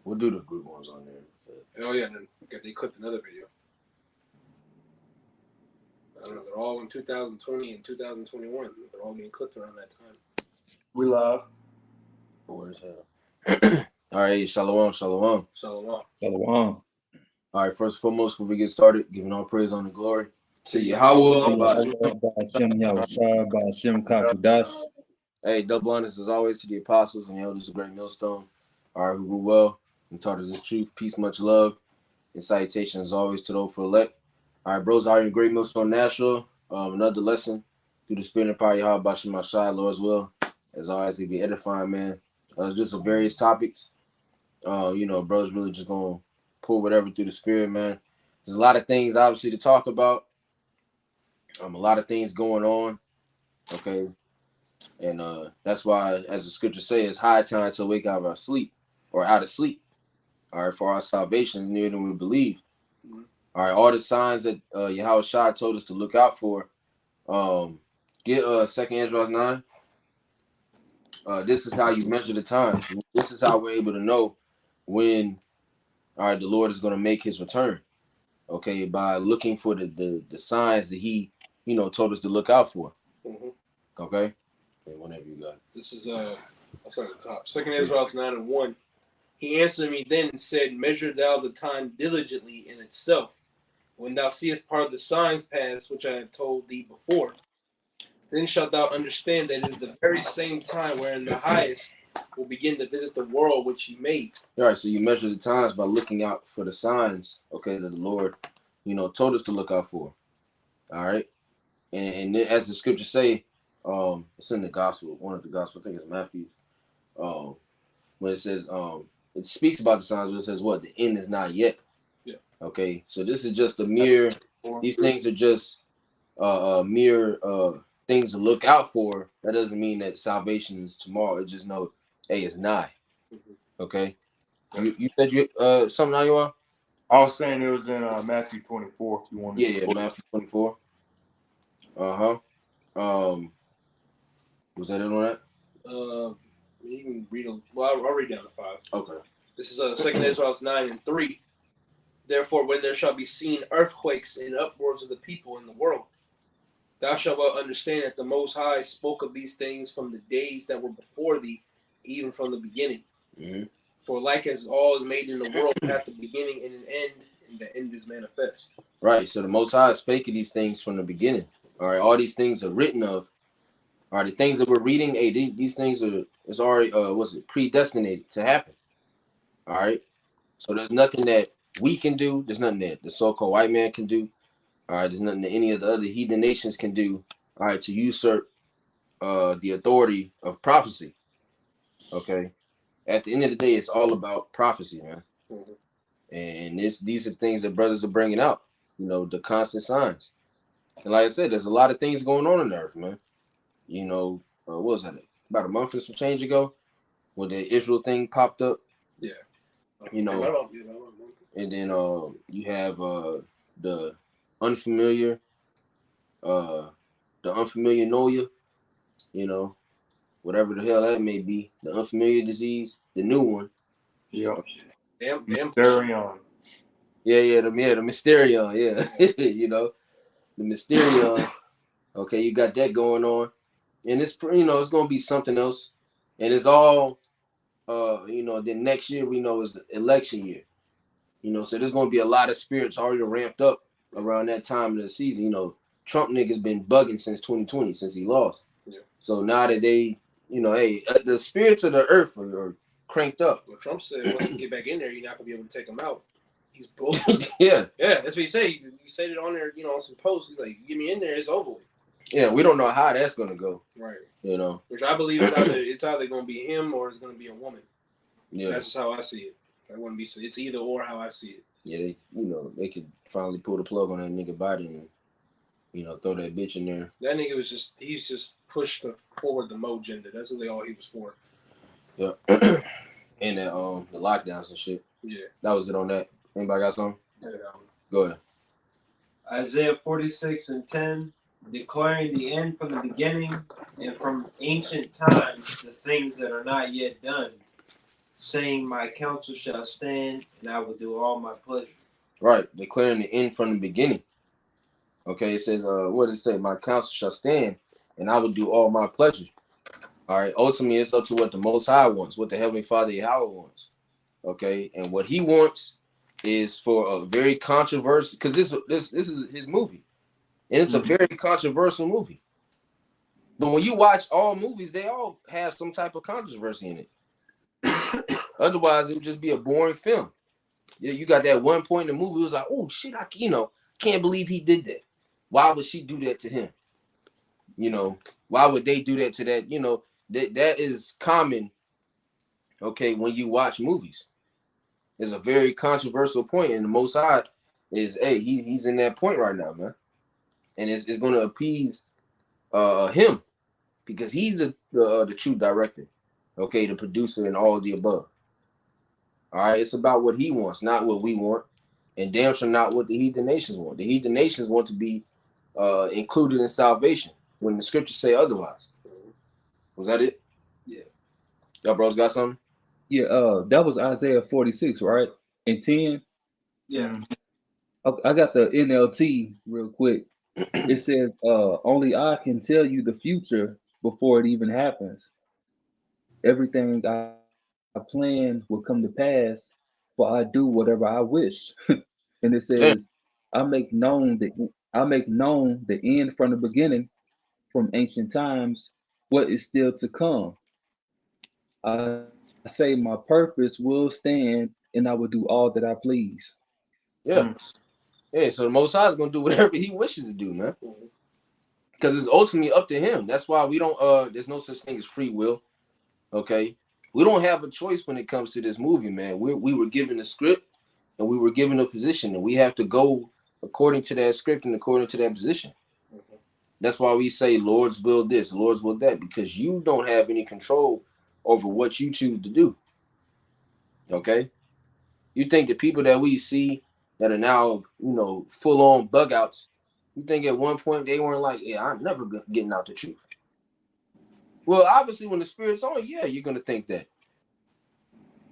We'll do the group ones on there. Oh yeah, and then they clipped another video. I don't know. They're all in 2020 and 2021. They're all getting clipped around that time. We live. Bored as hell. All right, shalom. So Shalom. All right, first and foremost, before we get started, giving all praise on the glory to Yahweh. Hey, double honors as always to the apostles and the elders of Great Millstone. All right, who grew well and taught us this truth. Peace, much love, and salutations as always to those for elect. All right, bros, are in Great Millstone Nashville. Another lesson through the spirit and power of Yahweh Bashim Mashai, Lord, as well. As always, they be edifying, man. Just some various topics. Bro's really just gonna pull whatever through the spirit, man. There's a lot of things obviously to talk about. A lot of things going on. Okay. And that's why, as the scriptures say, it's high time to wake out of our sleep or out of sleep. All right, for our salvation is nearer than we believe. Mm-hmm. All right, all the signs that Yahweh Shai told us to look out for. Get 2 Ezra 9. This is how you measure the times. This is how we're able to know when the Lord is going to make his return. Okay, by looking for the signs that he told us to look out for. Mm-hmm. Okay, and whenever you got it. This is I'll start at the top. 2 Ezra 9:1. He answered me then and said, "Measure thou the time diligently in itself, when thou seest part of the signs pass which I have told thee before. Then shalt thou understand that it is the very same time wherein the highest will begin to visit the world which he made." All right, so you measure the times by looking out for the signs, okay, that the Lord, told us to look out for. All right, and as the scriptures say, it's in the gospel, one of the gospel, I think it's Matthew, when it says, it speaks about the signs, but it says what? The end is not yet. Yeah. Okay, so this is just a mere, these things are just mere things to look out for. That doesn't mean that salvation is tomorrow. It just know, hey, it's nigh. Mm-hmm. Okay. You said you something now you are? I was saying it was in Matthew 24. If you want. Yeah, Matthew 24. Was that it on that? You can read them. Well, I'll read down to 5. Okay. This is 2 Ezra 9:3. Therefore, when there shall be seen earthquakes and uproars of the people in the world, thou shalt well understand that the Most High spoke of these things from the days that were before thee, even from the beginning. Mm-hmm. For like as all is made in the world hath the beginning and an end, and the end is manifest. Right. So the Most High spake of these things from the beginning. All right. All these things are written of. All right. The things that we're reading, hey, these things it's already predestinated to happen. All right. So there's nothing that we can do. There's nothing that the so-called white man can do. All right. There's nothing that any of the other heathen nations can do. All right. To usurp the authority of prophecy. Okay. At the end of the day, it's all about prophecy, man. Mm-hmm. And these are things that brothers are bringing out. The constant signs. And like I said, there's a lot of things going on the earth, man. What was that? About a month and some change ago, when the Israel thing popped up. Yeah. And then you have the unfamiliar Noya, whatever the hell that may be, the unfamiliar disease, the new one. Yeah. Mysterion. Yeah, the Mysterion, yeah. The Mysterion. Okay, you got that going on. And it's it's gonna be something else. And it's all then next year we know is the election year. So there's gonna be a lot of spirits already ramped up around that time of the season. Trump niggas been bugging since 2020, since he lost. Yeah. So now that they, hey, the spirits of the earth are cranked up. Well, Trump said once you get back in there, you're not gonna be able to take him out. He's bold. Yeah, that's what he said. He said it on there, on some posts. He's like, "Get me in there, it's over with." Yeah, we don't know how that's gonna go. Right. Which I believe it's either gonna be him or it's gonna be a woman. Yeah. That's just how I see it. I wouldn't be. It's either or how I see it. Yeah, they could finally pull the plug on that nigga body and throw that bitch in there. That nigga he's just pushed forward the Mo agenda. That's really all he was for. Yeah. And the lockdowns and shit. Yeah. That was it on that. Anybody got something? Yeah. Go ahead. Isaiah 46:10, declaring the end from the beginning and from ancient times the things that are not yet done, saying, "My counsel shall stand, and I will do all my pleasure." Right, declaring the end from the beginning. Okay, it says, what does it say? My counsel shall stand, and I will do all my pleasure. All right, ultimately, it's up to what the Most High wants, what the Heavenly Father Yahweh wants. Okay, and what He wants is for a very controversial, because this is His movie, and it's a very controversial movie. But when you watch all movies, they all have some type of controversy in it. Otherwise, it would just be a boring film. Yeah, you got that one point in the movie. It was like, oh shit, can't believe he did that. Why would she do that to him? Why would they do that to that? That is common. Okay, when you watch movies, it's a very controversial point, and the Most High is, hey, he's in that point right now, man, and it's going to appease him because he's the true director, okay, the producer, and all of the above. All right, it's about what he wants, not what we want, and damn sure not what the heathen nations want. The heathen nations want to be included in salvation when the scriptures say otherwise. Was that it? Yeah. Y'all bros got something? Yeah, that was Isaiah 46, right? And 10. Yeah. I got the NLT real quick. It says, only I can tell you the future before it even happens. Everything I plan will come to pass, for I do whatever I wish. And it says, I make known the end from the beginning, from ancient times, what is still to come. I say my purpose will stand, and I will do all that I please. Yeah. Yeah, so the Most High is going to do whatever he wishes to do, man. Because it's ultimately up to him. That's why we don't, there's no such thing as free will, okay? We don't have a choice when it comes to this movie, man. We were given a script, and we were given a position, and we have to go according to that script and according to that position. That's why we say Lord's will this, Lord's will that, because you don't have any control over what you choose to do, okay? You think the people that we see that are now, full-on bug outs, you think at one point they weren't like, yeah, I'm never getting out the truth. Well, obviously, when the Spirit's on, yeah, you're going to think that.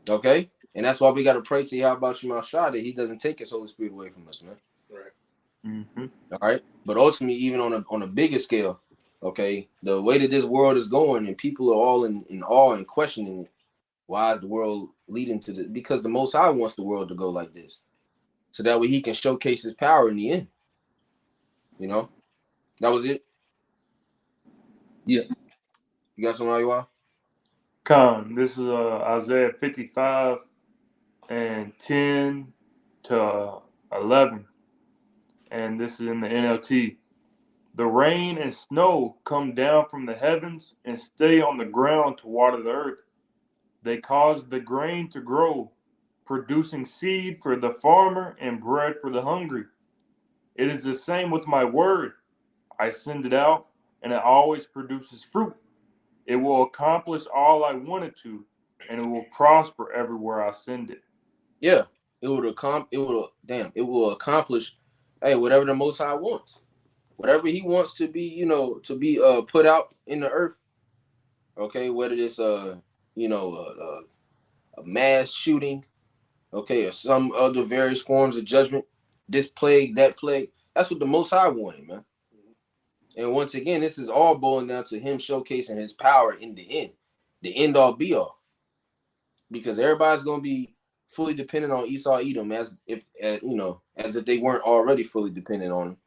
Okay? And that's why we got to pray to Yahweh Shema Shah that he doesn't take his Holy Spirit away from us, man. Right. Mm-hmm. All right? But ultimately, even on a bigger scale, okay, the way that this world is going and people are all in awe and questioning it, why is the world leading to this? Because the Most High wants the world to go like this. So that way he can showcase his power in the end. That was it. Yeah. You got something, Aywa? Con, this is Isaiah 55 and 10 to 11. And this is in the NLT. The rain and snow come down from the heavens and stay on the ground to water the earth. They cause the grain to grow, producing seed for the farmer and bread for the hungry. It is the same with my word. I send it out, and it always produces fruit. It will accomplish all I want it to, and it will prosper everywhere I send it. Yeah, it will accomplish, hey, whatever the Most High wants, whatever He wants to be, put out in the earth. Okay, whether it's a mass shooting, okay, or some other various forms of judgment, this plague, that plague. That's what the Most High wanted, man. And once again, this is all boiling down to Him showcasing His power in the end all be all, because everybody's gonna be fully dependent on Esau Edom as if they weren't already fully dependent on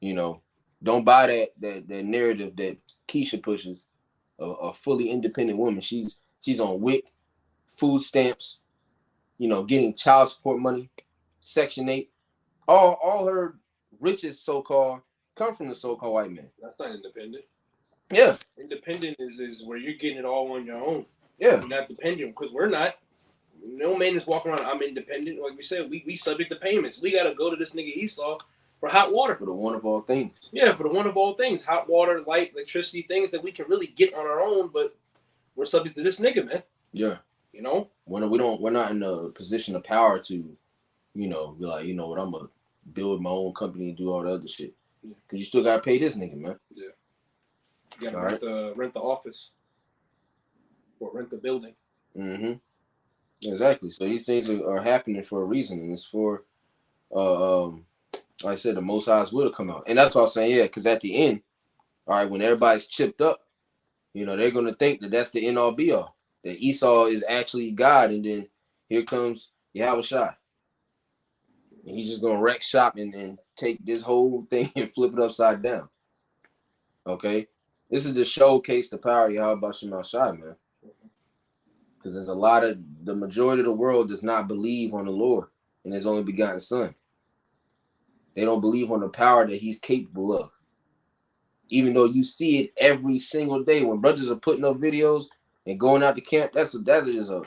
him. Don't buy that narrative that Keisha pushes, a fully independent woman. She's on WIC, food stamps, getting child support money, Section 8. All her riches so-called come from the so-called white man. That's not independent. Yeah. Independent is where you're getting it all on your own. Yeah. You're not dependent, because we're not. No man is walking around, I'm independent. Like we said, we subject to payments. We got to go to this nigga Esau for hot water. For the one of all things. Yeah, for the one of all things. Hot water, light, electricity, things that we can really get on our own, but we're subject to this nigga, man. Yeah. We're not in a position of power to, be like, you know what, I'm gonna build my own company and do all the other shit. Yeah. Cause you still gotta pay this nigga, man. Yeah. You gotta rent the office or rent the building. Mm-hmm. Exactly. So these things are happening for a reason, and it's for like I said, the Most High's will to come out. And that's what I'm saying, yeah, because at the end, all right, when everybody's chipped up, they're going to think that that's the end all be all, that Esau is actually God. And then here comes Yahweh Shai. And he's just going to wreck shop and take this whole thing and flip it upside down. Okay? This is to showcase the power of Yahweh Shem Shai, man. Because there's the majority of the world does not believe on the Lord and his only begotten Son. They don't believe on the power that he's capable of. Even though you see it every single day when brothers are putting up videos and going out to camp, that is a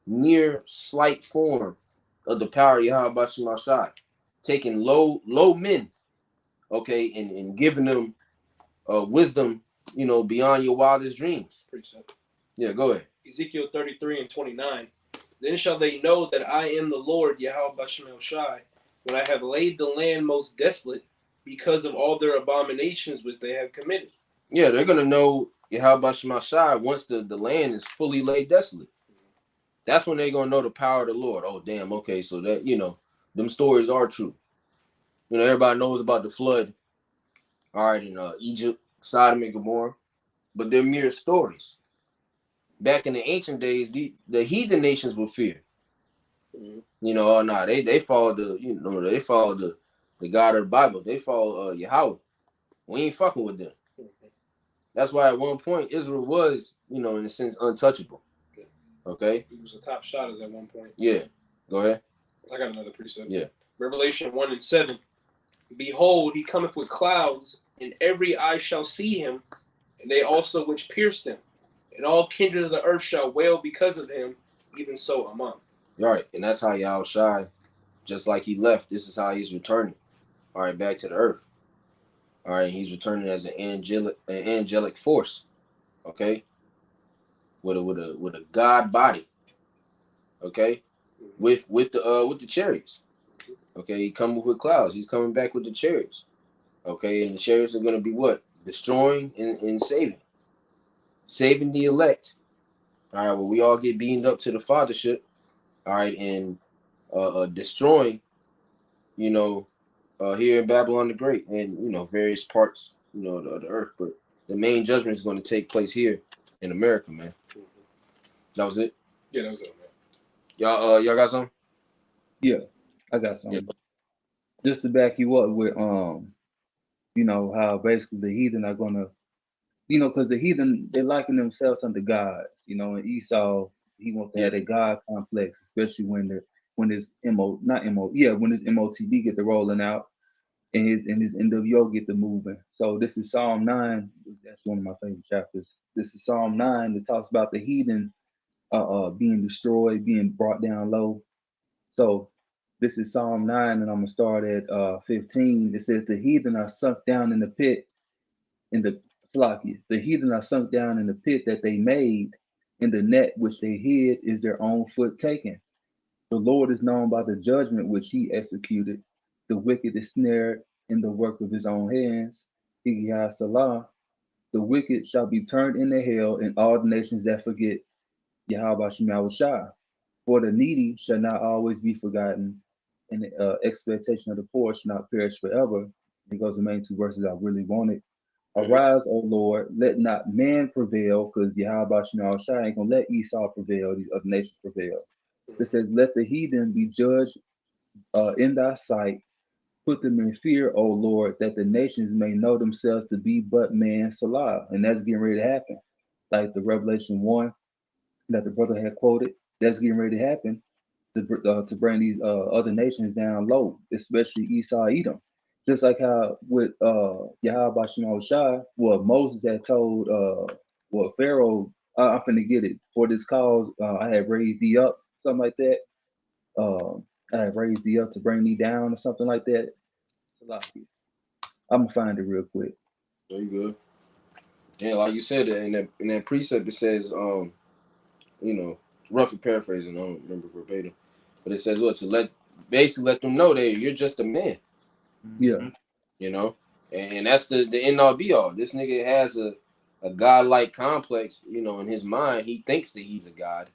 mere slight form of the power of Yahweh Shem Shai. Taking low men, okay, and giving them wisdom, beyond your wildest dreams. Precept. Yeah, go ahead. Ezekiel 33:29. Then shall they know that I am the Lord, Yahweh Shem Shai, when I have laid the land most desolate because of all their abominations which they have committed. Yeah, they're going to know Yahweh Shem Shai once the land is fully laid desolate. That's when they're going to know the power of the Lord. Oh, damn, okay, so that, them stories are true. Everybody knows about the flood, all right, in Egypt, Sodom and Gomorrah, but they're mere stories. Back in the ancient days, the heathen nations were feared. Mm-hmm. They follow the God of the Bible. They follow Yahweh. We ain't fucking with them. Mm-hmm. That's why at one point Israel was, in a sense, untouchable. Okay. He was the top shotters at one point. Yeah. Go ahead. I got another precept. Yeah. Revelation 1:7. Behold, he cometh with clouds, and every eye shall see him, and they also which pierced him, and all kindred of the earth shall wail because of him, even so Amen. Right, and that's how Yahweh Shai, just like he left, this is how he's returning. All right, back to the earth. All right, he's returning as an angelic force. Okay, with a God body. Okay, with the chariots. Okay, he coming with clouds. He's coming back with the chariots. Okay, and the chariots are going to be what? Destroying and saving the elect. All right, well, we all get beamed up to the fathership. All right, and destroying, here in Babylon the Great and, various parts, of the earth. But the main judgment is going to take place here in America, man. That was it? Yeah, that was it, man. Y'all got something? Yeah, I got something. Yeah. Just to back you up with, how basically the heathen are going to, because the heathen, they liken themselves unto gods, and Esau, he wants to have a God complex, especially when his MOTB get the rolling out and his NWO get the moving. So this is Psalm 9. That's one of my favorite chapters. This is Psalm 9 that talks about the heathen being destroyed, being brought down low. So this is Psalm 9, and I'm gonna start at 15. It says, the heathen are sunk down in the pit, the heathen are sunk down in the pit that they made, in the net which they hid is their own foot taken. The Lord is known by the judgment which he executed. The wicked is snared in the work of his own hands. Higah Salah. The wicked shall be turned into hell, and all the nations that forget Yahweh Shem Shai. For the needy shall not always be forgotten, and the expectation of the poor shall not perish forever. It goes the main two verses I really wanted. Arise, O Lord, let not man prevail, because Yahweh Shem Shai ain't gonna let Esau prevail, these other nations prevail. It says, let the heathen be judged in thy sight. Put them in fear, O Lord, that the nations may know themselves to be but man, Salah. And that's getting ready to happen. Like the Revelation 1 that the brother had quoted, that's getting ready to happen to bring these other nations down low, especially Esau, Edom. Just like how with Yahweh Shem Shai, Moses had told Pharaoh, I'm finna get it. For this cause, I have raised thee up, something like that. I have raised thee up to bring thee down or something like that. I'm gonna find it real quick. Very good. Yeah, like you said, in that precept it says, roughly paraphrasing, I don't remember verbatim, but it says what, to let them know that you're just a man. Yeah. And that's the end all be all. This nigga has a godlike complex, in his mind. He thinks that he's a god,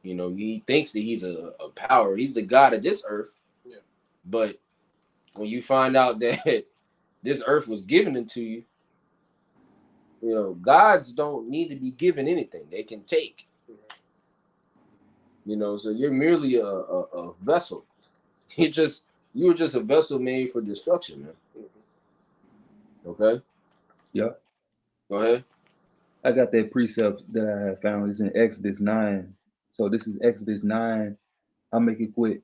You know, he thinks that he's a power. He's the God of this earth. Yeah. But when you find out that this earth was given into you, you know, gods don't need to be given anything. They can take. You know, so you're merely a vessel. You were just a vessel made for destruction, man. Okay? Yeah. Go ahead. I got that precept that I have found. It's in Exodus 9. So this is Exodus 9. I'll make it quick.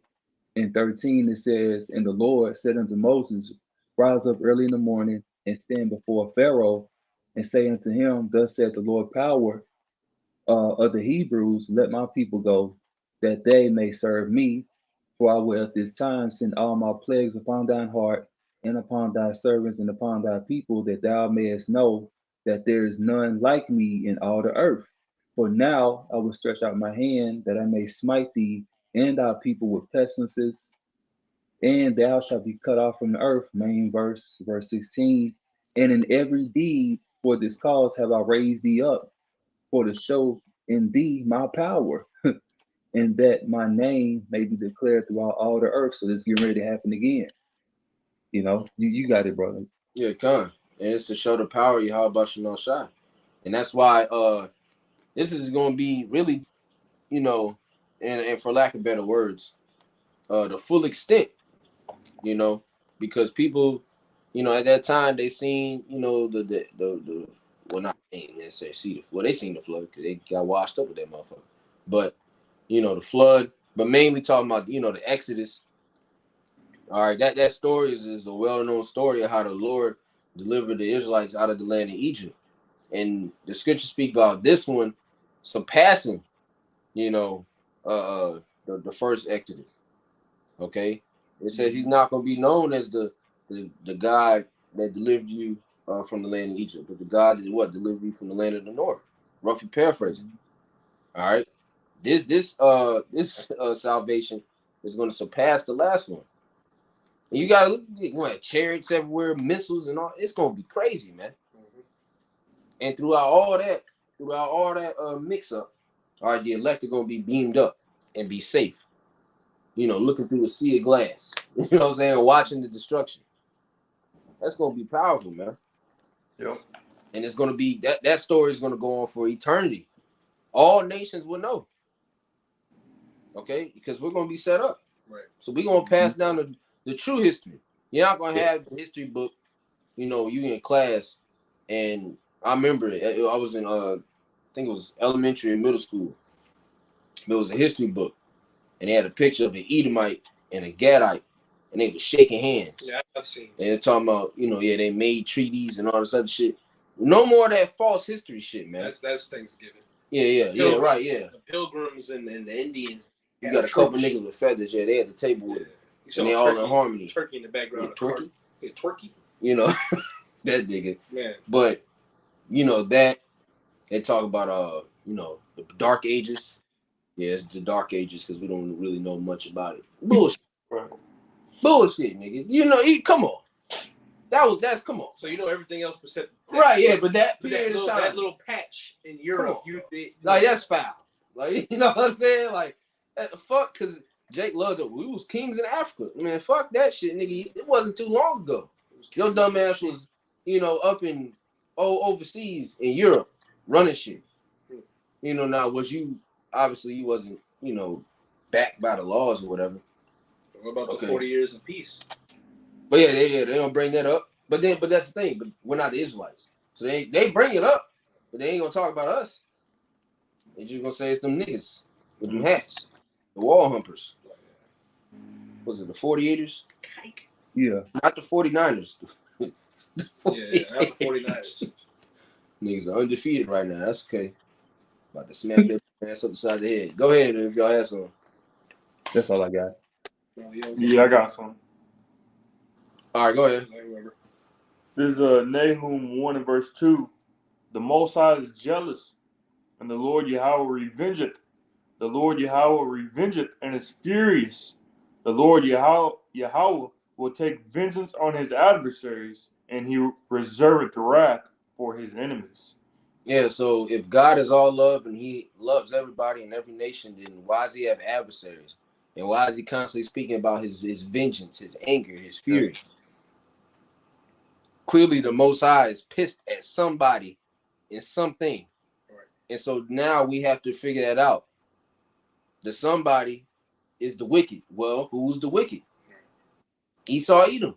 In 13, it says, And the Lord said unto Moses, Rise up early in the morning and stand before Pharaoh and say unto him, Thus said the Lord power of the Hebrews, let my people go, that they may serve me. For I will at this time send all my plagues upon thine heart and upon thy servants and upon thy people, that thou mayest know that there is none like me in all the earth. For now I will stretch out my hand that I may smite thee and thy people with pestilences, and thou shalt be cut off from the earth. Main verse, verse 16. And in every deed for this cause have I raised thee up, for to show in thee my power, and that my name may be declared throughout all the earth. So this is getting ready to happen again. You know, you got it, brother. Yeah, come. And it's to show the power of Yahweh Bashan Shai. And that's why this is gonna be really, you know, and for lack of better words, the full extent, you know, because people, you know, at that time they seen, you know, the well, not necessarily see the well, they seen the flood because they got washed up with that motherfucker. But you know, the flood, but mainly talking about, you know, the Exodus. All right, that story is a well-known story of how the Lord delivered the Israelites out of the land of Egypt. And the scriptures speak about this one surpassing, you know, the first Exodus. Okay, it says he's not going to be known as the God that delivered you from the land of Egypt, but the God that delivered you from the land of the north. Roughly paraphrasing. All right, this salvation is going to surpass the last one. And you got to look at chariots everywhere, missiles and all. It's going to be crazy, man. And throughout all that mix up, all right, the elect are going to be beamed up and be safe. You know, looking through a sea of glass. You know what I'm saying? Watching the destruction. That's going to be powerful, man. Yep. And it's going to be, that story is going to go on for eternity. All nations will know. Okay? Because we're going to be set up. Right. So we're going to pass down the true history. You're not going to have the history book, you know, you in class. And I remember I was in, I think it was elementary and middle school. There was a history book. And they had a picture of an Edomite and a Gadite. And they were shaking hands. Yeah, I've seen. And they're talking about, you know, yeah, they made treaties and all this other shit. No more of that false history shit, man. That's Thanksgiving. Yeah, right, yeah. The Pilgrims and the Indians. You got a couple niggas with feathers, yeah, they at the table with it. And they all in harmony. Turkey in the background. Yeah, turkey? Yeah, turkey. You know, that nigga. Man. But, you know, that, they talk about, you know, the Dark Ages. Yeah, it's the Dark Ages because we don't really know much about it. Bullshit. Right. Bullshit, nigga. You know, come on. That's come on. So you know everything else except right, yeah, but that period of time, that little patch in Europe, like that's foul. Like, you know what I'm saying? Like, fuck, because Jake loved it. We was kings in Africa. Man, fuck that shit, nigga. It wasn't too long ago. Your dumb ass was, you know, up in overseas in Europe running shit. You know, now was you obviously you wasn't, you know, backed by the laws or whatever. What about the 40 years of peace? But yeah, they don't bring that up. But that's the thing. But we're not the Israelites, so they bring it up, but they ain't gonna talk about us. They just gonna say it's them niggas with them hats, the wall humpers. Was it the 48ers? Yeah, not the 49ers. Yeah, not the 49ers. Niggas are undefeated right now. That's okay. About to smack their ass upside the head. Go ahead if y'all have some. that's all I got. Yeah, I got some. All right, go ahead. This is Nahum 1 and verse 2. The Most High is jealous, and the Lord Yahweh revengeth. The Lord Yahweh revengeth and is furious. The Lord Yahweh will take vengeance on his adversaries, and he reserveth wrath for his enemies. Yeah, so if God is all love and he loves everybody and every nation, then why does he have adversaries? And why is he constantly speaking about his vengeance, his anger, his fury? Clearly, the Most High is pissed at somebody in something. Right. And so now we have to figure that out. The somebody is the wicked. Well, who's the wicked? Esau, Edom.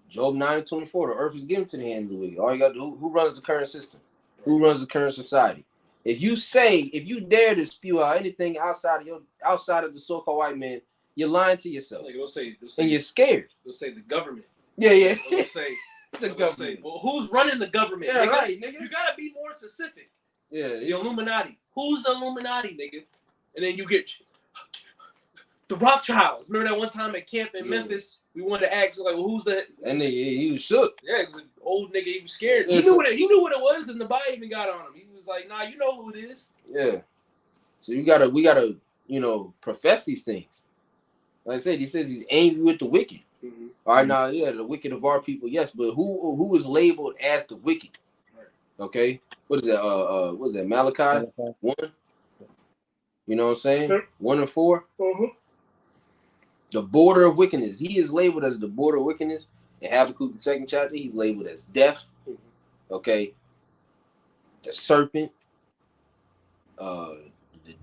Job 9:24. The earth is given to the hand of the wicked. All you got to do, who runs the current system? Who runs the current society? If you dare to spew out anything outside of the so-called white man, you're lying to yourself. Like they'll say, and you're scared. They'll say the government. Yeah. They'll say the government. Say, well, who's running the government? Yeah, nigga? right, nigga. You gotta be more specific. Yeah. The Illuminati. Who's the Illuminati, nigga? And then you get the Rothschilds. Remember that one time at camp in Memphis? We wanted to ask, like, well, who's the? And he was shook. Yeah, he was an old nigga. He was scared. He knew what it was because Nabai even got on him. He was like, nah, you know who it is. Yeah. So we gotta, profess these things. Like I said, he says he's angry with the wicked. Mm-hmm. All right, now, the wicked of our people, yes, but who is labeled as the wicked? Right. Okay, what is that? What is that? Malachi 1. You know what I'm saying? Okay. 1 and 4. Uh-huh. The border of wickedness. He is labeled as the border of wickedness. In Habakkuk, the 2nd chapter, he's labeled as death. Mm-hmm. Okay. The serpent. The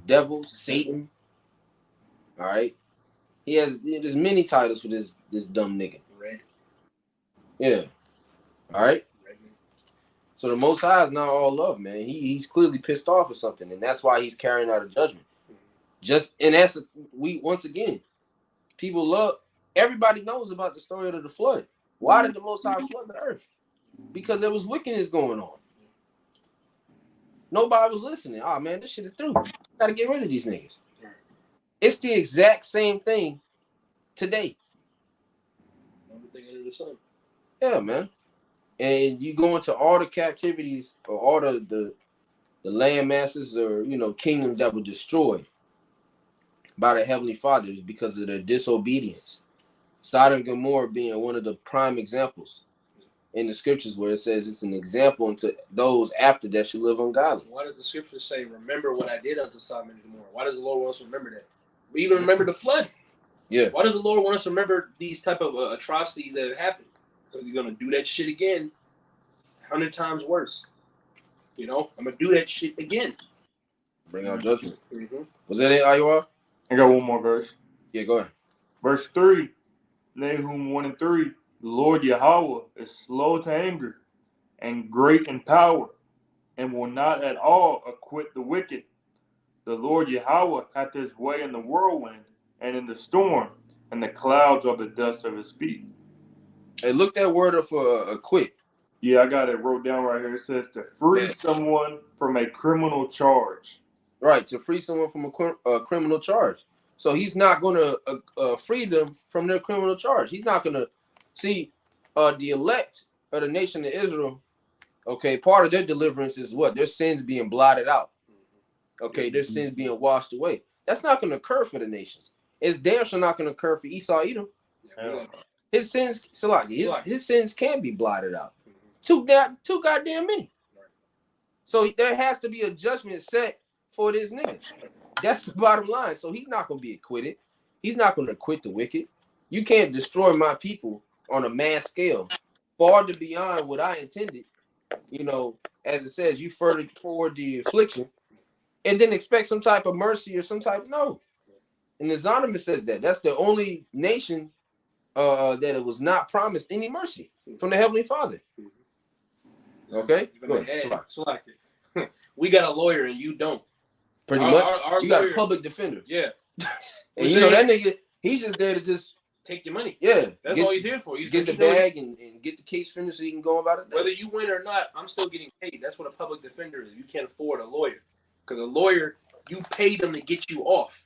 devil, Satan. All right. There's many titles for this dumb nigga. Red. Yeah. All right. Red. So the Most High is not all love, man. He's clearly pissed off or something, and that's why he's carrying out a judgment. Once again, people love. Everybody knows about the story of the flood. Why did the Most High flood the earth? Because there was wickedness going on. Nobody was listening. Oh man, this shit is through. Gotta get rid of these niggas. It's the exact same thing today. Everything under the sun. Yeah, man. And you go into all the captivities or all the land masses or kingdoms that were destroyed by the Heavenly Father because of their disobedience. Sodom and Gomorrah being one of the prime examples in the scriptures where it says it's an example unto those after that should live ungodly. Why does the scripture say, remember what I did unto Sodom and Gomorrah? Why does the Lord want us to remember that? We even remember the flood. Yeah. Why does the Lord want us to remember these type of atrocities that have happened? Because he's going to do that shit again 100 times worse. I'm going to do that shit again. Bring out judgment. Mm-hmm. Was that it, Iowa? I got one more verse. Yeah, go ahead. Verse 3, Nahum 1 and 3. The Lord Yahweh is slow to anger and great in power, and will not at all acquit the wicked. The Lord Yahweh hath his way in the whirlwind and in the storm, and the clouds are the dust of his feet. Hey, look that word up for acquit. Yeah, I got it wrote down right here. It says to free someone from a criminal charge. Right, to free someone from a criminal charge. So he's not going to free them from their criminal charge. He's not going to see the elect of the nation of Israel. Okay, part of their deliverance is what? Their sins being blotted out. Okay, their sins being washed away. That's not going to occur for the nations. It's damn sure not going to occur for Esau Edom. Yeah. His sins, his sins can be blotted out. Too goddamn many. So there has to be a judgment set for this nigga. That's the bottom line. So he's not going to be acquitted. He's not going to acquit the wicked. You can't destroy my people on a mass scale, far to beyond what I intended. As it says, you further forward the affliction, and then expect some type of mercy or some type. No. And the Zonderman says that. That's the only nation that it was not promised any mercy from the Heavenly Father. Okay? Go ahead. We got a lawyer and you don't. Pretty much. Our you lawyer, got a public defender. Yeah. And that nigga, he's just there to just take your money. Yeah. That's all he's here for. He's get the bag and get the case finished so he can go about it. Whether you win or not, I'm still getting paid. That's what a public defender is. You can't afford a lawyer. Because a lawyer, you pay them to get you off.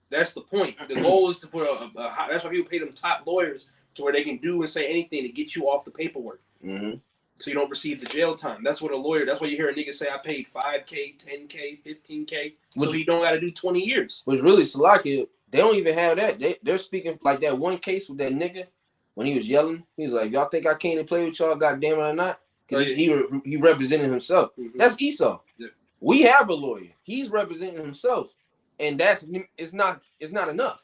That's the point. The goal is for that's why people pay them top lawyers to where they can do and say anything to get you off the paperwork. Mm-hmm. So you don't receive the jail time. That's what a lawyer, that's why you hear a nigga say, I paid $5K, $10K, $15K. So he don't got to do 20 years. Which really, Salakia, they don't even have that. They're speaking like that one case with that nigga when he was yelling. He was like, y'all think I came to play with y'all, goddamn it or not? because he represented himself. Mhm. That's Esau. Yeah. We have a lawyer. He's representing himself, and it's not enough.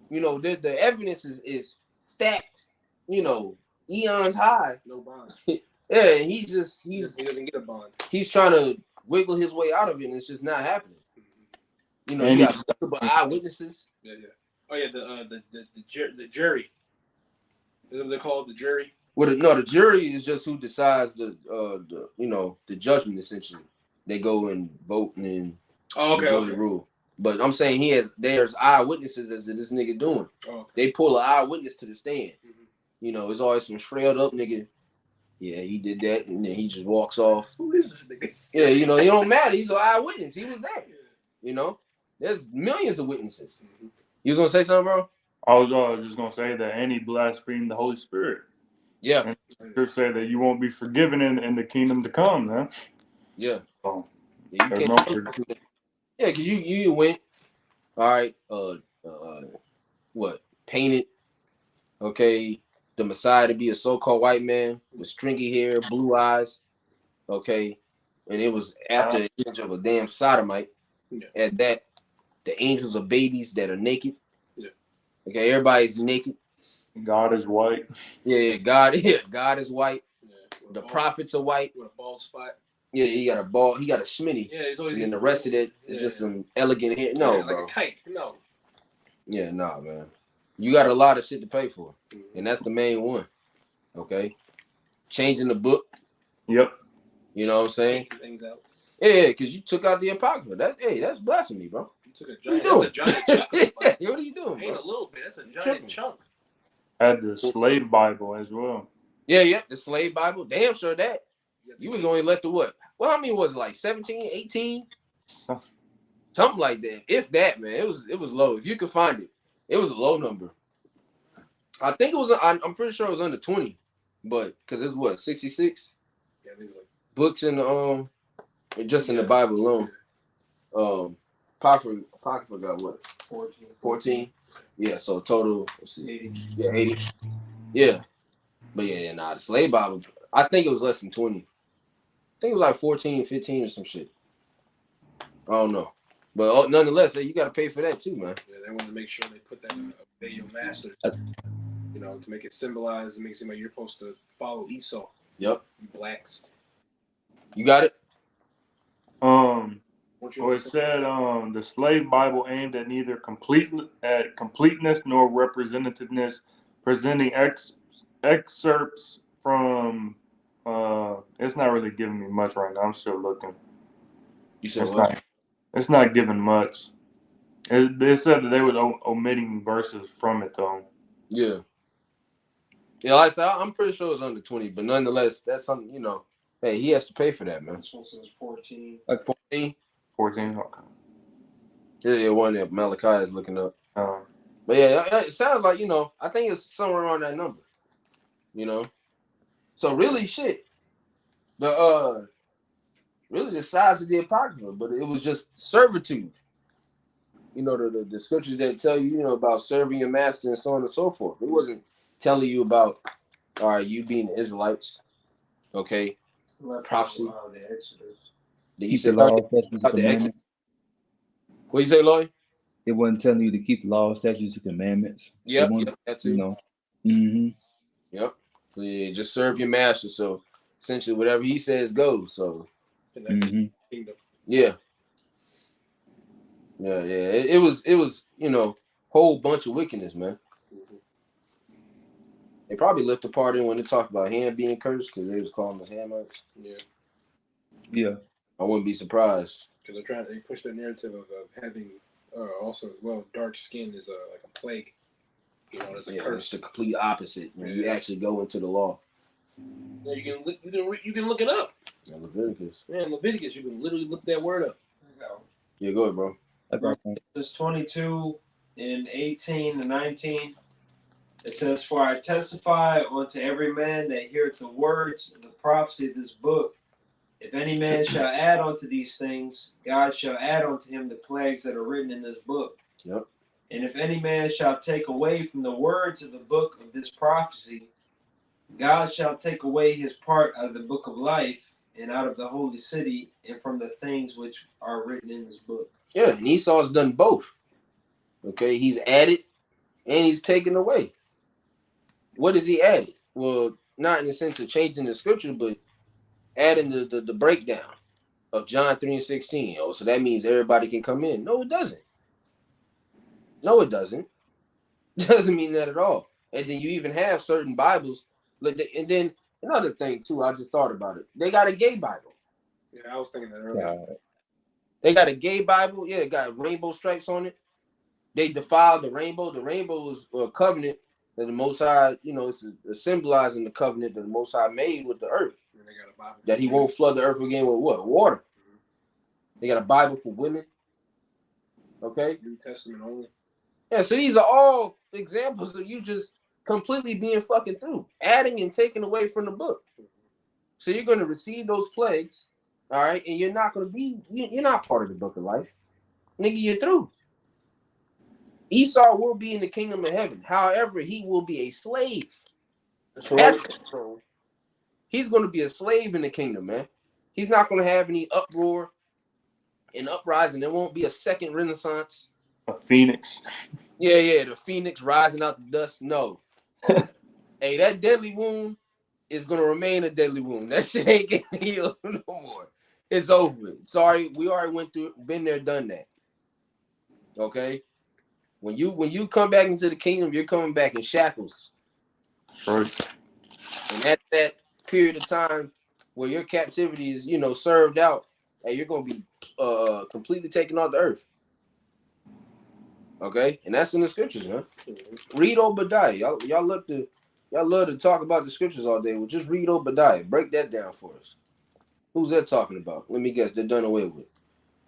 You know, the evidence is stacked. You know, eons high. No bond. Yeah, he doesn't get a bond. He's trying to wiggle his way out of it, and it's just not happening. You know, And you got multiple eyewitnesses. Yeah. Oh yeah, the jury. Is that what they're called? The jury. Well, no, the jury is just who decides the judgment. Essentially, they go and vote and okay. rule. But I'm saying there's eyewitnesses as to this nigga doing. Oh, okay. They pull an eyewitness to the stand. Mm-hmm. You know, it's always some shriveled up nigga. Yeah, he did that, and then he just walks off. Who is this nigga? Yeah, you know, it don't matter. He's an eyewitness. He was there. You know, there's millions of witnesses. Mm-hmm. You was gonna say something, bro? I was just gonna say that, and he blasphemed the Holy Spirit. Yeah. And the scripture say that you won't be forgiven in the kingdom to come, man. Yeah. So, Yeah, you can't. Yeah, because you went, all right, painted, okay, the Messiah to be a so-called white man with stringy hair, blue eyes, okay, and it was after the image of a damn sodomite. Yeah. At that, the angels are babies that are naked. Yeah. Okay, everybody's naked. God is white. Yeah, God is white. Yeah, the prophets are white. With a bald spot. Yeah, he got a bald. He got a schminny. Yeah, he's always. And the rest of it is just some elegant hair. No, like bro. a kite. No. Yeah, nah, man. You got a lot of shit to pay for, and that's the main one. Okay, changing the book. Yep. You know what I'm saying? Things out. Yeah, because you took out the apocrypha. That's blasphemy, bro. You took a giant. That's a giant chunk. What are you doing, bro? Ain't a little bit. That's a giant chunk. Had the slave Bible as well. Yeah, the slave Bible. Damn sure that. You was only left to what? Well, how many was it? Like 17, 18? Something like that. If that, man. It was low. If you could find it. It was a low number. I think it was, I'm pretty sure it was under 20. But, because it's what, 66? Yeah, I think it was like books in the, just in the Bible alone. Apocrypha got what? 14? Yeah, so total, let's see. 80. Yeah, 80. Yeah. But yeah, the slave Bible, I think it was less than 20. I think it was like 14, 15 or some shit. I don't know. But nonetheless, you got to pay for that too, man. Yeah, they wanted to make sure they put that in Obey Your Master. You know, to make it symbolize, it makes it seem like you're supposed to follow Esau. Yep. You blacks. You got it? Well, it said the slave Bible aimed at neither completeness nor representativeness, presenting excerpts from. It's not really giving me much right now. I'm still looking. You said what? It's not giving much. They said that they were omitting verses from it though. Yeah. Yeah, like I said, I'm pretty sure it was under 20, but nonetheless, that's something, you know. Hey, he has to pay for that, man. This one says 14. Like 14? 14, okay. Yeah, one that Malachi is looking up. But yeah, it sounds like, you know, I think it's somewhere around that number. You know? So really, shit. Really the size of the Apocrypha, but it was just servitude. You know, the scriptures that tell you, you know, about serving your master and so on and so forth. It wasn't telling you about, all right, you being the Israelites, okay? Prophecy. The Exodus. You Keep said the law, statutes, and commandments. What you say, Lloyd? It wasn't telling you to keep the law, statutes, and commandments. Yep, that too. You know. Mm-hmm. Yep. Yeah, just serve your master. So essentially, whatever he says goes. So. And that's the kingdom. Yeah. Yeah. It was, you know, whole bunch of wickedness, man. Mm-hmm. They probably left the part in when they talked about Ham being cursed because they was calling us Hamites. Yeah. Yeah. I wouldn't be surprised. Because they push the narrative of having also as well dark skin is like a plague. You know, it's a curse. It's the complete opposite when you actually go into the law. Yeah, you can look it up. Yeah, Leviticus. Man, Leviticus, you can literally look that word up. Yeah, go ahead, bro. Verses 22 and 18 and 19. It says, "For I testify unto every man that heareth the words of the prophecy of this book. If any man shall add unto these things, God shall add unto him the plagues that are written in this book. Yep. And if any man shall take away from the words of the book of this prophecy, God shall take away his part of the book of life and out of the holy city and from the things which are written in this book. Yeah, and Esau's done both. Okay, he's added and he's taken away. What has he added? Well, not in the sense of changing the scripture, but adding the breakdown of John 3 and 16. Oh, so that means everybody can come in. No, it doesn't. No, it doesn't. It doesn't mean that at all. And then you even have certain Bibles. And then another thing, too, I just thought about it. They got a gay Bible. Yeah, I was thinking that earlier. They got a gay Bible. Yeah, it got rainbow stripes on it. They defiled the rainbow. The rainbow is a covenant that the Most High, it's symbolizing the covenant that the Most High made with the earth. And they got a Bible that he won't flood the earth again with what? Water. Mm-hmm. They got a Bible for women. Okay? New Testament only. Yeah, so these are all examples of you just completely being fucking through, adding and taking away from the book. So you're going to receive those plagues, all right, and you're not going to be, you're not part of the book of life. Nigga, you're through. Esau will be in the kingdom of heaven. However, he will be a slave. He's going to be a slave in the kingdom, man. He's not going to have any uproar and uprising. There won't be a second Renaissance. A phoenix. Yeah, the phoenix rising out the dust. No. Hey, that deadly wound is going to remain a deadly wound. That shit ain't getting healed no more. It's over. Sorry, we already went through, been there, done that. Okay? When you come back into the kingdom, you're coming back in shackles. Right. And at that period of time where your captivity is, served out, and you're going to be completely taken off the earth. Okay? And that's in the scriptures, man. Read Obadiah. Y'all love to talk about the scriptures all day. Well, just read Obadiah. Break that down for us. Who's that talking about? Let me guess. They're done away with.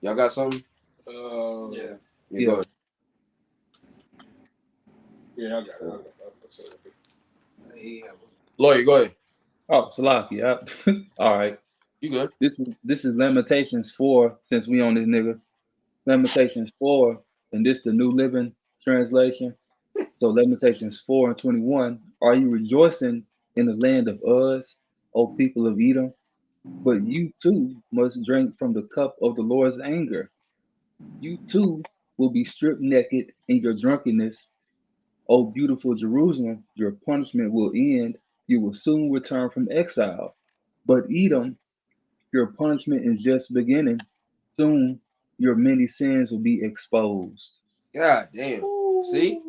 Y'all got something? Yeah. Yeah. Go ahead. Yeah, I got it. Lawyer, go ahead. Oh, Salaki. All right. You good? This is Lamentations 4, since we on this nigga. Lamentations 4, and this the New Living Translation. So Lamentations 4 and 21. Are you rejoicing in the land of Uz, O people of Edom? But you too must drink from the cup of the Lord's anger. You too will be stripped naked in your drunkenness. O beautiful Jerusalem, your punishment will end. You will soon return from exile. But Edom, your punishment is just beginning. Soon your many sins will be exposed. God damn. See?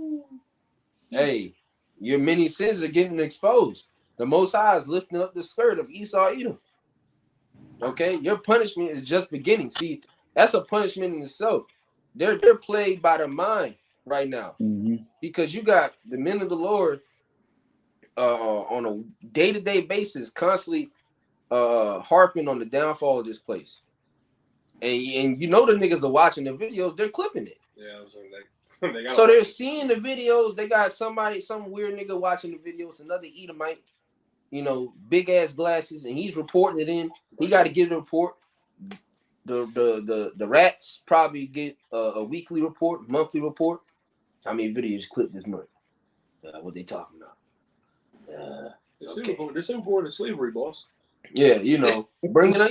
Hey, your many sins are getting exposed. The Most High is lifting up the skirt of Esau Edom. Okay? Your punishment is just beginning. See, that's a punishment in itself. They're plagued by the mind right now. Mm-hmm. Because you got the men of the Lord on a day-to-day basis constantly harping on the downfall of this place. And the niggas are watching the videos, they're clipping it. Yeah, I'm saying so they're seeing the videos. They got some weird nigga watching the videos, another Edomite, big ass glasses, and he's reporting it in. He got to get a report. The rats probably get a weekly report, monthly report. How many videos clipped this month? What they talking about? They're still born in slavery, boss. Yeah, bringing up,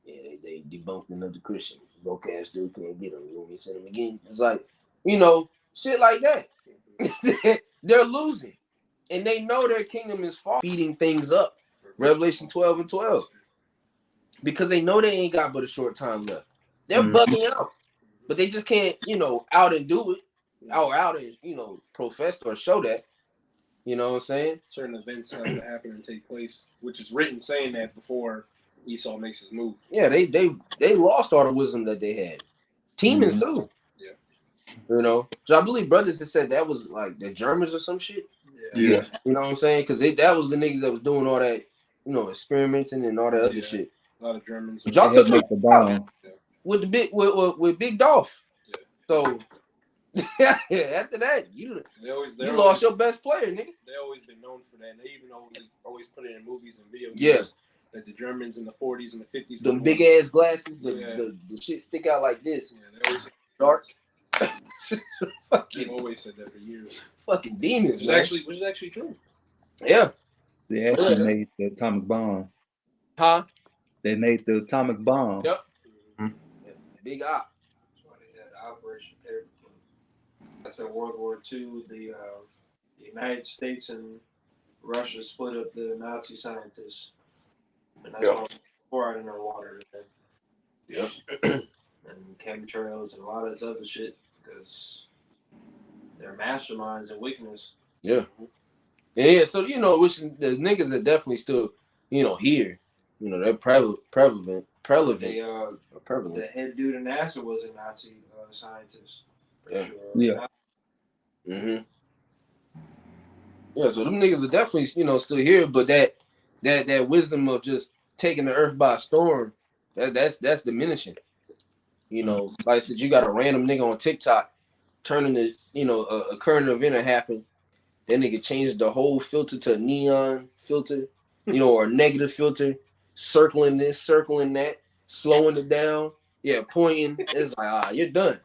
yeah, they debunked another Christian. Vocab still can't get them. You want me to send them again? It's like, shit like that. They're losing. And they know their kingdom is far, speeding things up. Revelation 12 and 12. Because they know they ain't got but a short time left. They're bugging out. But they just can't, out and do it. Out and, profess or show that. You know what I'm saying? Certain events have to happen and take place, which is written saying that before Esau makes his move. Yeah, they lost all the wisdom that they had. Teaming's through. Yeah. So I believe brothers that said that was like the Germans or some shit. Yeah. You know what I'm saying? Because that was the niggas that was doing all that, experimenting and all that other shit. A lot of Germans. But y'all took the bomb with the big with Big Dolph. Yeah. So after that, you always lost your best player, nigga. They always been known for that. And they even always put it in movies and video games. Yes. That the Germans in the 40s and the 50s. Them big ass glasses, the shit stick out like this. Yeah, they always dark. They've always said that for years. Fucking demons, Which is actually true. Yeah. They actually made the atomic bomb. Huh? They made the atomic bomb. Yep. Mhm. Big op. That's why they had Operation Paperclip. That's in World War II. The United States and Russia split up the Nazi scientists, and that's why fluoride in our water today. Yep. And chemtrails and a lot of this other shit because they're masterminds and weakness. Yeah. Yeah, so which the niggas are definitely still, here. They're prevalent. They, Prevalent. the head dude in NASA was a Nazi scientist. Yeah. Sure. Yeah. Mm-hmm. Yeah, so them niggas are definitely, still here, but that wisdom of just taking the earth by storm, that's diminishing. Like I said, you got a random nigga on TikTok turning the, a current event that happened. That nigga changed the whole filter to a neon filter, or a negative filter, circling this, circling that, slowing it down, pointing. It's like, you're done.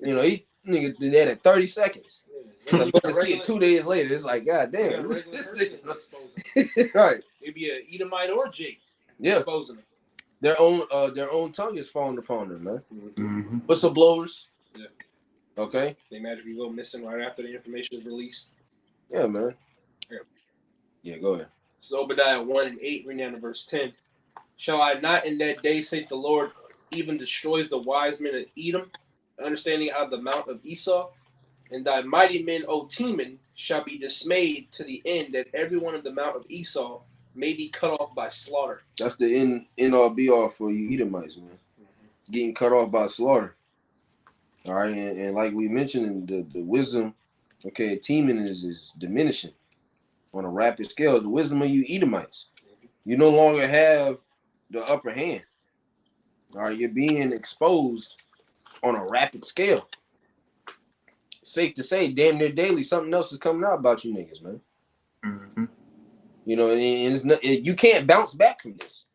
He nigga did that in 30 seconds. Yeah, You can see it 2 days later. It's like, God damn. Right. Maybe a Edomite or Jake. Yeah. Exposing them. Their own tongue is falling upon them, man. Mm-hmm. Whistleblowers. Yeah. Okay. They magically go missing right after the information is released. Yeah, man. Yeah. Yeah, go ahead. So Obadiah 1:8, reading down to verse 10. Shall I not in that day, saith the Lord, even destroys the wise men of Edom, understanding out of the mount of Esau? And thy mighty men, O Teman, shall be dismayed to the end that every one of the mount of Esau may be cut off by slaughter. That's the end all be all for you Edomites, man. Getting cut off by slaughter. All right, and like we mentioned, in the wisdom, okay, Teman is diminishing on a rapid scale. The wisdom of you Edomites, you no longer have the upper hand. All right, you're being exposed on a rapid scale. Safe to say, damn near daily, something else is coming out about you niggas, man. Mm-hmm. And it's not, you can't bounce back from this.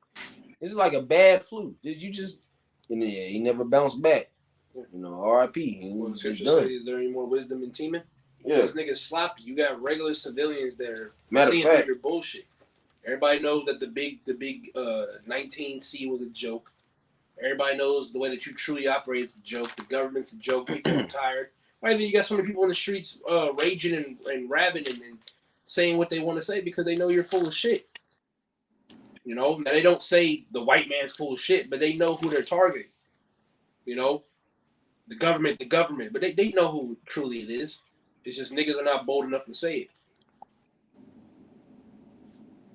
This is like a bad flu. He never bounced back. R.I.P. Well, the He's scripture done. say, is there any more wisdom in Teman? Yeah. This nigga's sloppy. You got regular civilians there Matter seeing of fact, through your bullshit. Everybody knows that the big 19C was a joke. Everybody knows the way that you truly operate is a joke. The government's a joke. People are tired. Why do you got so many people in the streets raging and rapping and saying what they want to say because they know you're full of shit? Now they don't say the white man's full of shit, but they know who they're targeting. The government, but they know who truly it is. It's just niggas are not bold enough to say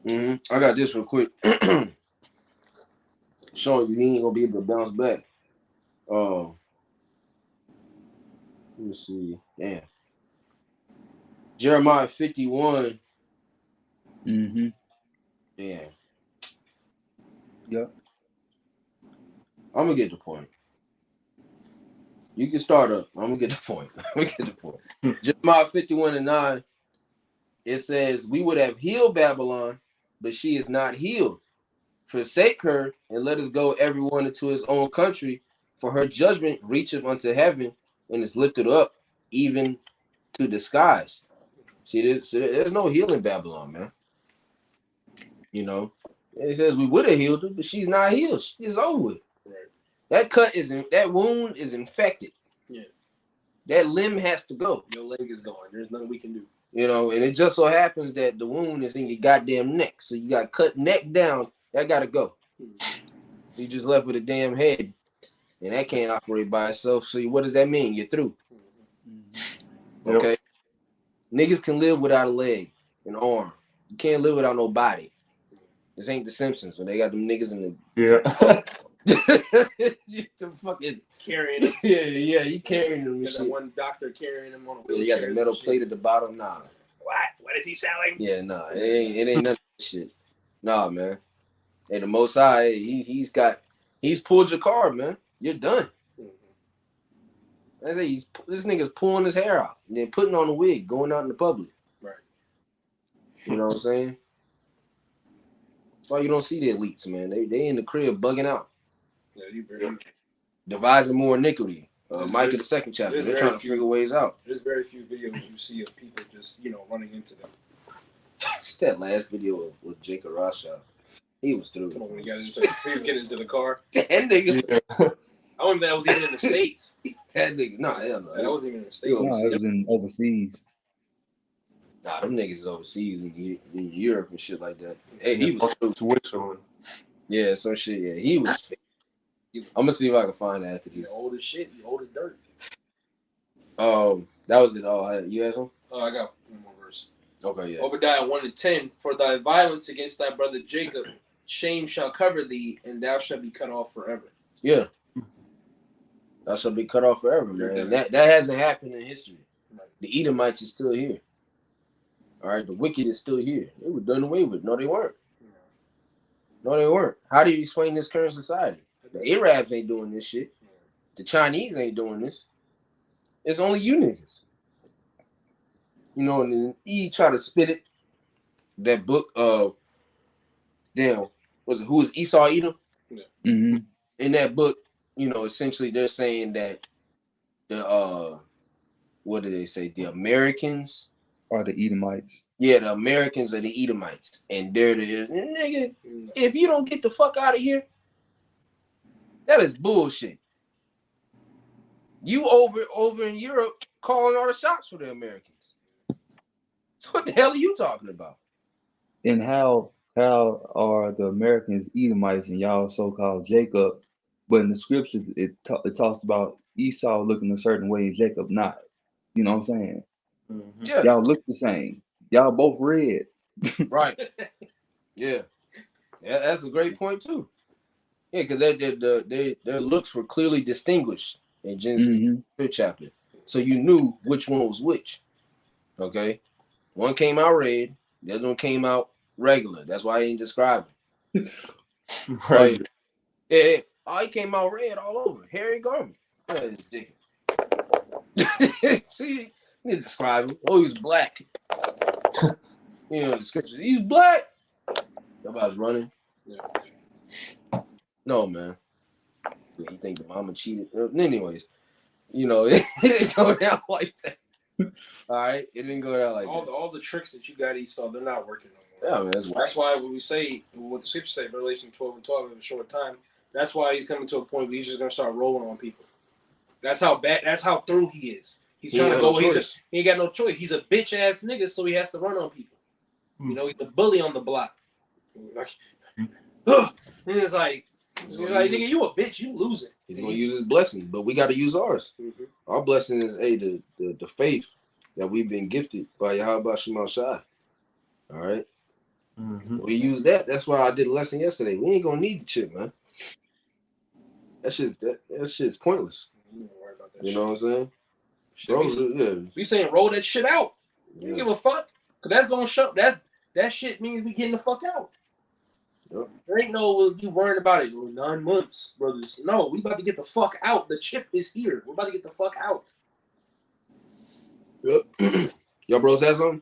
it. I got this real quick. Showing you he ain't gonna be able to bounce back. Let me see. Damn. Jeremiah 51. Mm-hmm. Yeah. Yep. I'm gonna get the point. You can start up. I'm gonna get the point. Jeremiah 51:9. It says, "We would have healed Babylon, but she is not healed. Forsake her, and let us go everyone into his own country, for her judgment reacheth unto heaven, and is lifted up even to the skies." See, there's no healing Babylon, man. It says we would have healed her, but she's not healed. She's over with. Right. That wound is infected. Yeah. That limb has to go. Your leg is gone. There's nothing we can do. And it just so happens that the wound is in your goddamn neck. So you got cut neck down. That gotta go. You just left with a damn head, and that can't operate by itself. So what does that mean? You're through. Okay. Yep. Niggas can live without a leg, an arm. You can't live without no body. This ain't the Simpsons when they got them niggas in the the fucking carrying them. Yeah, you carrying them. You got that one doctor carrying them on a wheelchair. You got the metal plate at the bottom. Nah. What is he selling? Yeah, nah. It ain't none of that shit. Nah, man. Hey, the Most High, he's pulled your card, man. You're done. I say this nigga's pulling his hair out and then putting on a wig, going out in the public. Right. You know what I'm saying? That's why you don't see the elites, man. They in the crib bugging out. Yeah, you barely. Devising more iniquity. Micah the second chapter. They're trying to figure ways out. There's very few videos you see of people just running into them. It's that last video with Jacob Rothschild. He was through. Come on, when he was getting into the car. That nigga. Yeah. I don't even think that was even in the States. That nigga. Nah, hell no. That wasn't even in the States. No, it was in overseas. Nah, them niggas is overseas in Europe and shit like that. Hey, he was through. Switzerland. Yeah, some shit. Yeah, he was. I'm gonna see if I can find that after He this. old as shit. He old as dirt. That was it. Oh, you had some? Oh, I got one more verse. Okay, yeah. Obadiah 1:10. For thy violence against thy brother Jacob, shame shall cover thee, and thou shalt be cut off forever. Yeah. That shall be cut off forever, man. That hasn't happened in history. The Edomites is still here. All right, the wicked is still here. They were done away with. No, they weren't. No, they weren't. How do you explain this current society? The Arabs ain't doing this shit. The Chinese ain't doing this. It's only you niggas. You know, and then he try to spit it. That book of who is Esau Edom? Yeah. Mm-hmm. In that book, you know, essentially they're saying that the what do they say? The Americans are the Edomites. Yeah, the Americans are the Edomites. And they're the nigga. If you don't get the fuck out of here, that is bullshit. You over in Europe calling all the shots for the Americans. So what the hell are you talking about? And how are the Americans Edomites and y'all so-called Jacob? But in the scriptures, it talks about Esau looking a certain way and Jacob not. You know what I'm saying? Mm-hmm. Yeah. Y'all look the same. Y'all both red. Right. Yeah. That's a great point too. Yeah, because their looks were clearly distinguished in Genesis 5th chapter. So you knew which one was which. Okay. One came out red, the other one came out regular. That's why I ain't describing. Right. Yeah. Oh, he came out red all over. Hairy garment. Yeah, this dick. See, you need to describe him. Oh, he was black. You know, the scripture. He's black. Nobody's running. Yeah. No, man. Yeah, you think the mama cheated? Anyways, you know, it didn't go down like that. All right, it didn't go down like that. All the tricks that you got, Esau, they're not working no Yeah, more. man. That's why when we say what the scriptures say, Revelation 12:12 in a short time. That's why he's coming to a point where he's just gonna start rolling on people. That's how bad. That's how through he is. He's trying to go. He ain't got no choice. He's a bitch ass nigga, so he has to run on people. You know, he's a bully on the block. Like, and it's like, nigga, you a bitch. You losing. He's gonna use his blessings, but we got to use ours. Mm-hmm. Our blessing is the faith that we've been gifted by Yahweh Shema Shai. All right. Mm-hmm. We use that. That's why I did a lesson yesterday. We ain't gonna need the chip, man. That shit's pointless. You know what I'm saying? Bro, we saying roll that shit out. You don't give a fuck. Cause that's gonna show that shit means we getting the fuck out. Yep. There ain't no you worrying about it 9 months, brothers. No, we about to get the fuck out. The chip is here. We're about to get the fuck out. Yep. Y'all bros have something?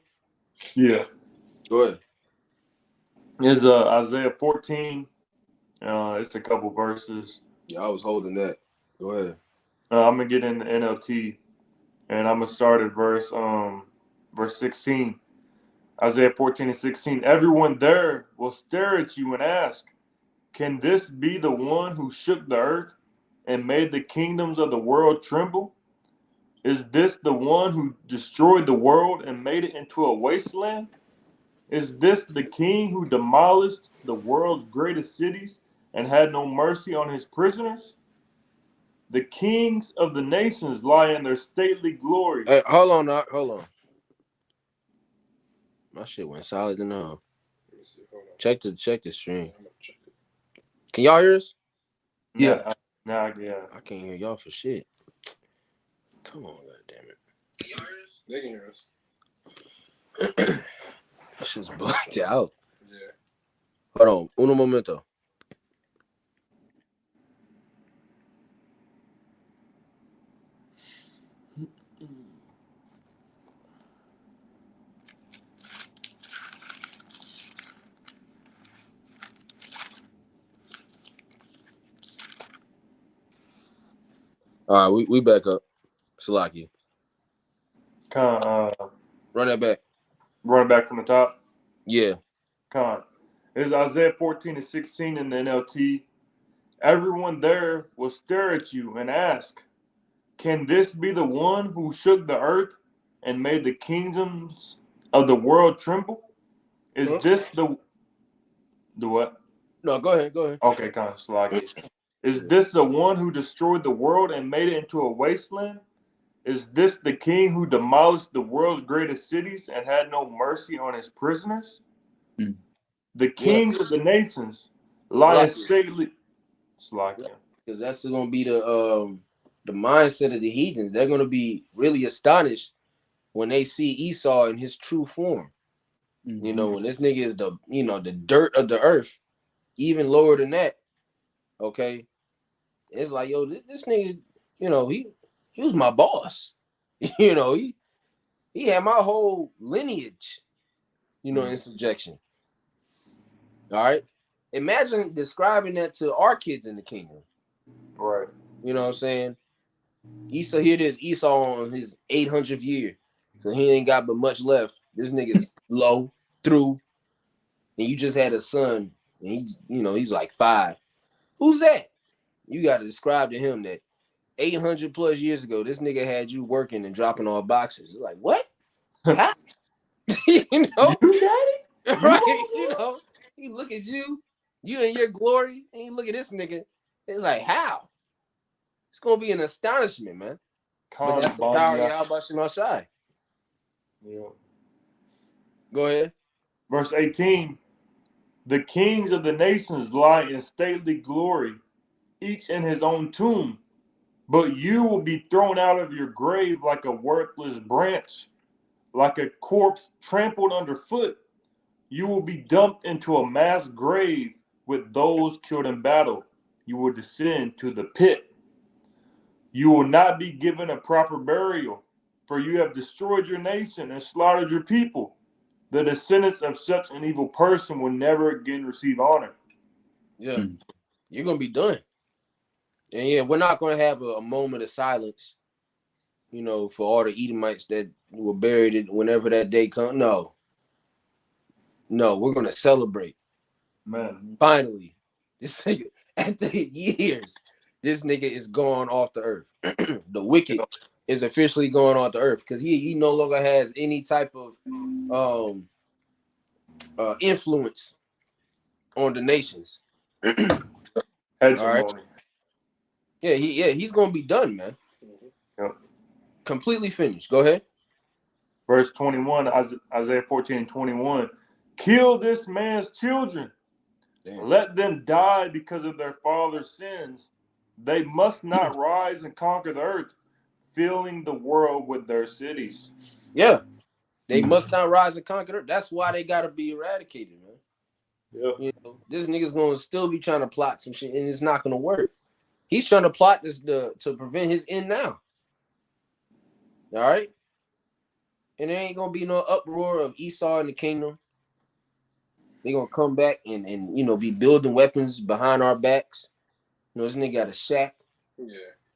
Yeah. Go ahead. It's Isaiah 14. It's a couple verses. Yeah, I was holding that. Go ahead. I'm gonna get in the NLT, and I'm gonna start at verse 16. Isaiah 14:16. Everyone there will stare at you and ask, "Can this be the one who shook the earth and made the kingdoms of the world tremble? Is this the one who destroyed the world and made it into a wasteland? Is this the king who demolished the world's greatest cities and had no mercy on his prisoners? The kings of the nations lie in their stately glory." Hey, hold on. My shit went solid in the Check the stream. Can y'all hear us? Yeah. Yeah. I can't hear y'all for shit. Come on, goddammit. Can y'all hear us? They can hear us. That shit's blacked out. Yeah. Hold on. Uno momento. All right, we back up. Salaki. Run Run that back. Run it back from the top. Yeah. Con. It's Isaiah 14-16 in the NLT. Everyone there will stare at you and ask, can this be the one who shook the earth and made the kingdoms of the world tremble? Is this the what? No, go ahead. Go ahead. Okay, kind of sluggy. Is this the one who destroyed the world and made it into a wasteland? Is this the king who demolished the world's greatest cities and had no mercy on his prisoners? Mm. The kings of the nations lie in stately. Because that's going to be the mindset of the heathens. They're going to be really astonished when they see Esau in his true form. Mm-hmm. You know, when this nigga is the dirt of the earth, even lower than that. Okay, it's like, yo, this nigga, he was my boss. He had my whole lineage, in subjection. All right. Imagine describing that to our kids in the kingdom. Right. You know what I'm saying? Esau, here it is, Esau on his 800th year. So he ain't got but much left. This nigga's low, through, and you just had a son, and he's like 5. Who's that? You got to describe to him that 800 plus years ago, this nigga had you working and dropping all boxes. It's like, what? How? You right? He look at you in your glory, and you look at this nigga. It's like, how? It's gonna be an astonishment, man. But that's the power of Yahweh Shemashai. Yeah. Go ahead. Verse 18. The kings of the nations lie in stately glory, each in his own tomb. But you will be thrown out of your grave like a worthless branch, like a corpse trampled underfoot. You will be dumped into a mass grave with those killed in battle. You will descend to the pit. You will not be given a proper burial, for you have destroyed your nation and slaughtered your people. The descendants of such an evil person will never again receive honor. Yeah, you're going to be done. And yeah, we're not going to have a moment of silence, for all the Edomites that were buried whenever that day comes. No, we're going to celebrate. Man. Finally, this nigga, after years, this nigga is gone off the earth. The wicked is officially going off the earth because he no longer has any type of influence on the nations. All right. Yeah, he's gonna be done, man. Yep. Completely finished. Go ahead. Verse 21, Isaiah 14:21. Kill this man's children. Damn. Let them die because of their father's sins. They must not rise and conquer the earth, filling the world with their cities. Yeah. They must not rise and conquer the earth. That's why they gotta be eradicated, man. Yeah. This nigga's gonna still be trying to plot some shit, and it's not gonna work. He's trying to plot this to prevent his end now. All right? And there ain't gonna be no uproar of Esau in the kingdom. They're gonna come back and be building weapons behind our backs. This nigga got a shack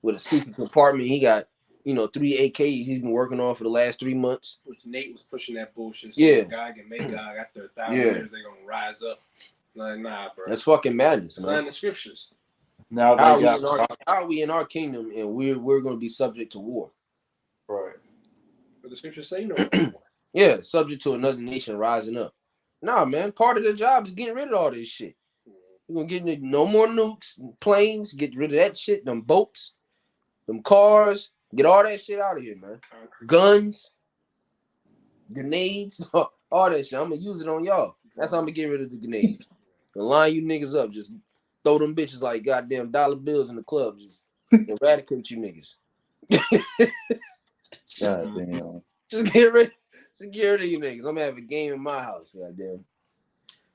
with a secret compartment. He got 3 AKs he's been working on for the last 3 months. Which Nate was pushing that bullshit. Yeah. Gog and Magog after 1,000 years, they're gonna rise up. Like, nah, bro. That's fucking madness, it's man. not in the scriptures. Now how are we in our kingdom and we're gonna be subject to war? Right. But the scriptures say no. Yeah, subject to another nation rising up. Nah, man. Part of the job is getting rid of all this shit. We're gonna get no more nukes, planes, get rid of that shit, them boats, them cars, get all that shit out of here, man. Guns, grenades, all that shit. I'm gonna use it on y'all. That's how I'm gonna get rid of the grenades. Gonna line you niggas up, just throw them bitches like goddamn dollar bills in the club. Just eradicate you niggas. Goddamn. Just get rid of you niggas. I'm gonna have a game in my house, goddamn.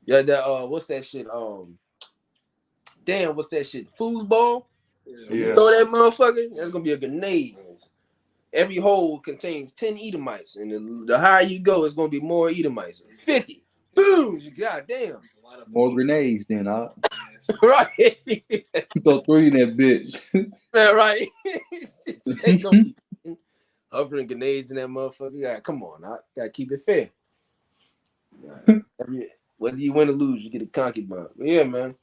Yeah, that what's that shit? Damn, what's that shit? Foosball? Yeah. Throw that motherfucker. That's gonna be a grenade. Every hole contains 10 Edomites, and the higher you go, it's gonna be more Edomites. 50. Boom! Goddamn. More grenades then, Right. Throw 3 in that bitch. Man, right. They gonna be hovering grenades in that motherfucker. Come on, I gotta keep it fair. Whether you win or lose, you get a concubine. But yeah, man.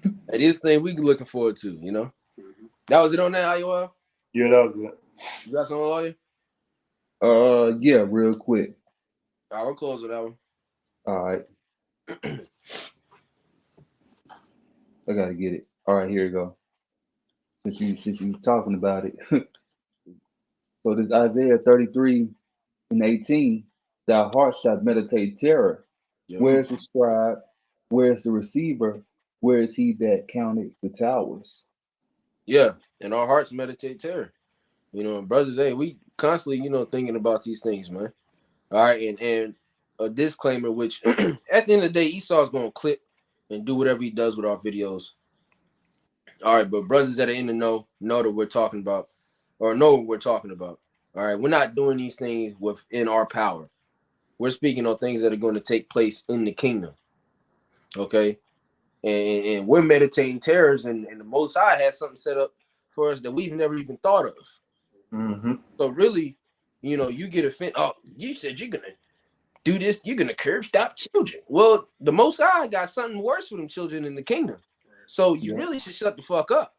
Hey, this thing we looking forward to, you know. That was it on that, IOL? Yeah, that was it. You got something, lawyer? Yeah, real quick. All right, we'll close with that one. All right. I gotta get it. All right, here you go. Since you talking about it. So this Isaiah 33:18, thy heart shall meditate terror. Yeah. Where is the scribe? Where is the receiver? Where is he that counted the towers? Yeah, and our hearts meditate terror. You know, and brothers, hey, we constantly, you know, thinking about these things, man. All right, and a disclaimer, which at the end of the day, Esau's gonna clip and do whatever he does with our videos. All right, but brothers that are in the know that we're talking about, or know what we're talking about. All right, we're not doing these things within our power. We're speaking on things that are going to take place in the kingdom. Okay, and we're meditating terrors, and the Most High has something set up for us that we've never even thought of. Mm-hmm. So really, you know, you get offended. Oh, you said you're gonna do this. You're gonna curb stop children. Well, the Most High got something worse for them children in the kingdom. So you really should shut the fuck up.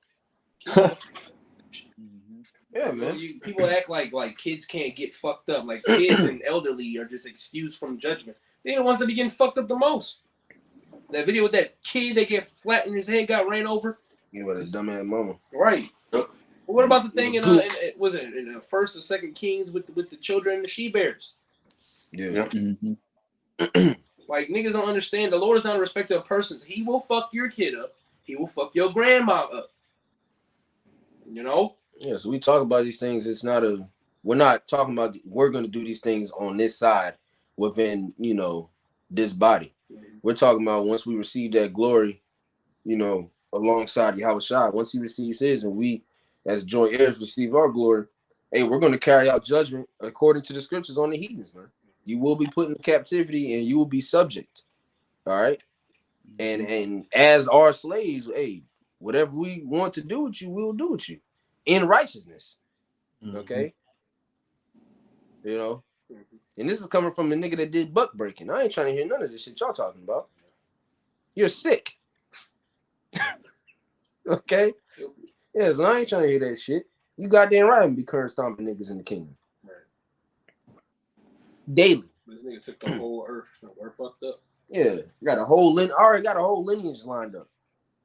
Yeah, man. People act like kids can't get fucked up. Like kids and elderly are just excused from judgment. They're the ones that be getting fucked up the most. That video with that kid that get flat in his head, got ran over. Yeah, what a dumbass mama. Right. Well, what about the thing in was it in the first or second Kings with the children and the she bears? Yeah. Mm-hmm. Like niggas don't understand. The Lord is not a respecter of persons. He will fuck your kid up. He will fuck your grandma up. You know? Yeah, so we talk about these things. We're not talking about we're going to do these things on this side within, you know, this body. We're talking about once we receive that glory, you know, alongside Yahushua, once he receives his and we as joint heirs receive our glory, hey, we're going to carry out judgment according to the scriptures on the heathens, man. You will be put in captivity and you will be subject. All right. And as our slaves, hey, whatever we want to do with you, we'll do with you in righteousness. Okay. You know, and this is coming from the nigga that did buck breaking. I ain't trying to hear none of this shit y'all talking about. You're sick. Okay. Yeah, so I ain't trying to hear that shit. You goddamn right and be current stomping niggas in the kingdom. Right. Daily. This nigga took the whole earth. We're fucked up. Yeah. Got a whole already got a whole lineage lined up.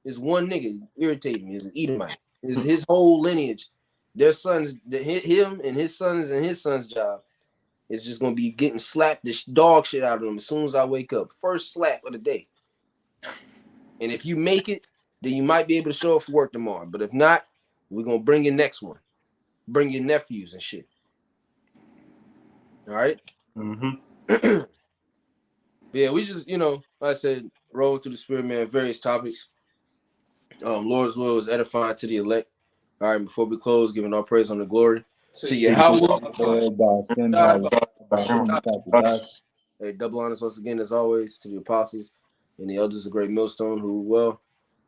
It's one nigga irritating me. It's an Edomite. It's his whole lineage. Their sons, him and his son's job is just gonna be getting slapped the dog shit out of them as soon as I wake up. First slap of the day. And if you make it, then you might be able to show up for work tomorrow. But if not, we're gonna bring your next one. Bring your nephews and shit. All right. Yeah, we just, you know, like I said, rolling through the spirit, man, various topics. Lord's will is edifying to the elect. All right, before we close, giving all praise on the glory to Yahweh. Hey, double honors once again, as always, to the apostles and the elders of Great Millstone who well.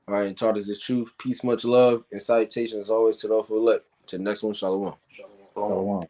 All right, and taught us this truth. Peace, much love, and salutations as always to the elect. To the next one, Shalom. Shalom.